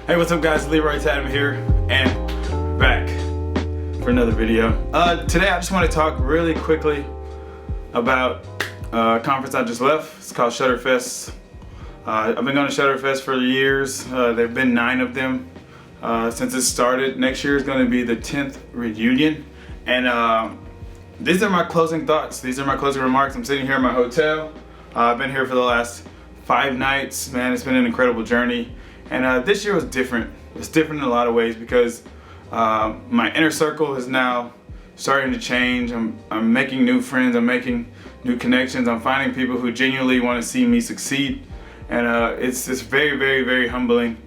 Hey, what's up guys, Leroy Tatum here and back for another video. Today I just want to talk really quickly about a conference I just left. It's called Shutterfest. I've been going to Shutterfest for years. There have been 9 of them since it started. Next year is going to be the 10th reunion. And these are my closing thoughts. These are my closing remarks. I'm sitting here in my hotel. I've been here for the last 5 nights. Man, it's been an incredible journey. And this year was different. It's different in a lot of ways because my inner circle is now starting to change. I'm making new friends. I'm making new connections. I'm finding people who genuinely want to see me succeed. And it's very, very, very humbling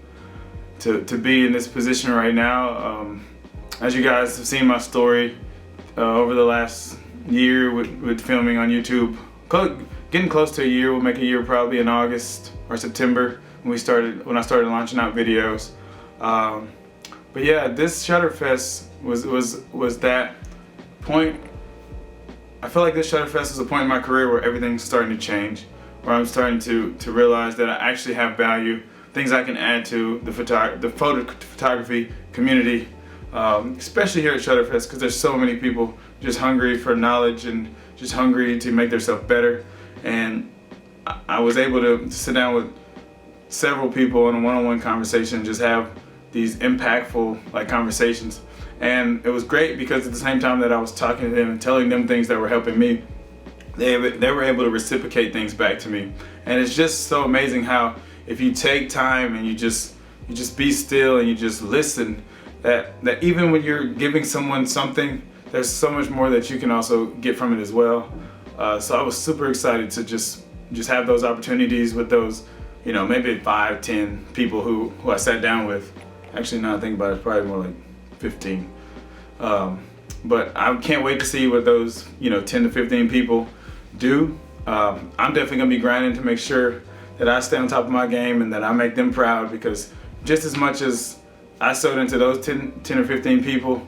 to be in this position right now. As you guys have seen my story over the last year with filming on YouTube, getting close to a year. We'll make a year probably in August or September when I started launching out videos. But yeah, this Shutterfest was that point. I feel like this Shutterfest is a point in my career where everything's starting to change, where I'm starting to realize that I actually have value, things I can add to the photography community, especially here at Shutterfest, because there's so many people just hungry for knowledge and just hungry to make themselves better. And I was able to sit down with several people in a one-on-one conversation and just have these impactful conversations. And it was great because at the same time that I was talking to them and telling them things that were helping me, they were able to reciprocate things back to me. And it's just so amazing how if you take time and you just be still and you just listen, that even when you're giving someone something, there's so much more that you can also get from it as well. So I was super excited to just have those opportunities with those, maybe 5, 10 people who I sat down with. Actually, now I think about it, it's probably more like 15. But I can't wait to see what those 10 to 15 people do. I'm definitely gonna be grinding to make sure that I stay on top of my game and that I make them proud, because just as much as I sewed into those 10 or 15 people,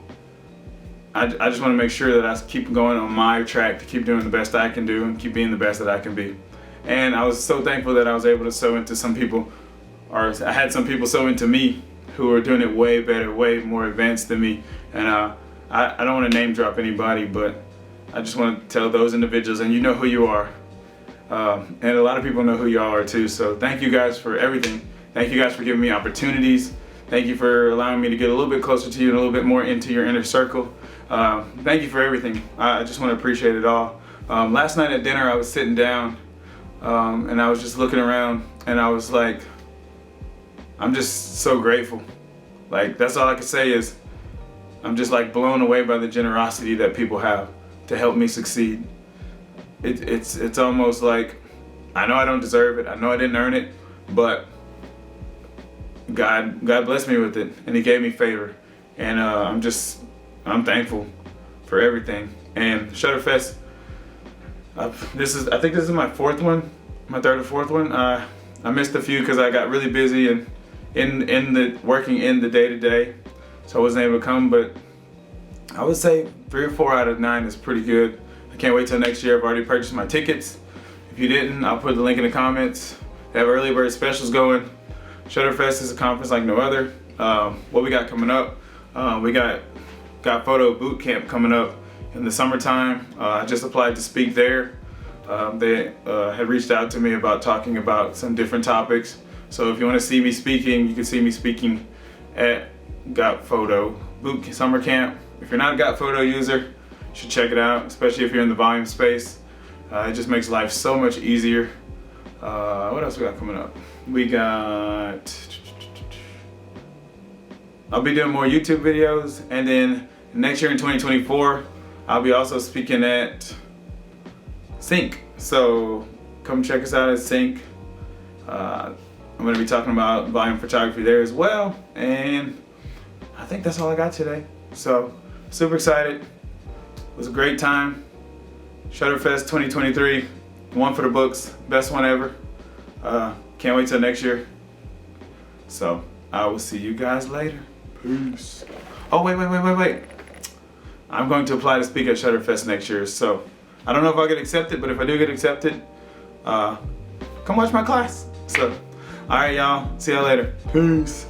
I just want to make sure that I keep going on my track to keep doing the best I can do and keep being the best that I can be. And I was so thankful that I was able to sew into some people, or I had some people sew into me who are doing it way better, way more advanced than me. And I don't want to name drop anybody, but I just want to tell those individuals, and you know who you are. And a lot of people know who y'all are too. So thank you guys for everything. Thank you guys for giving me opportunities. Thank you for allowing me to get a little bit closer to you and a little bit more into your inner circle. Thank you for everything. I just want to appreciate it all. Last night at dinner, I was sitting down and I was just looking around, and I was like, I'm just so grateful. That's all I could say is I'm just blown away by the generosity that people have to help me succeed. It's almost like, I know I don't deserve it. I know I didn't earn it, but God blessed me with it, and He gave me favor. And I'm thankful for everything. And Shutterfest, I think this is my 4th one, my 3rd or 4th one. I missed a few because I got really busy and working in the day-to-day, so I wasn't able to come. But I would say 3 or 4 out of 9 is pretty good. I can't wait till next year. I've already purchased my tickets. If you didn't, I'll put the link in the comments. They have early bird specials going. Shutterfest is a conference like no other. What we got coming up? We got photo boot camp coming up in the summertime. I just applied to speak there. They had reached out to me about talking about some different topics. So if you want to see me speaking, you can see me speaking at Got Photo Boot Summer Camp. If you're not a Got Photo user, you should check it out, especially if you're in the volume space. It just makes life so much easier. What else we got coming up? I'll be doing more YouTube videos, and then next year in 2024, I'll be also speaking at Sync. So come check us out at Sync. I'm going to be talking about volume photography there as well, and I think that's all I got today. So super excited. It was a great time. Shutterfest 2023, one for the books, best one ever. Can't wait till next year. So I will see you guys later. Peace. Oh, wait. I'm going to apply to speak at Shutterfest next year. So I don't know if I'll get accepted, but if I do get accepted, come watch my class. So, all right, y'all. See y'all later. Peace.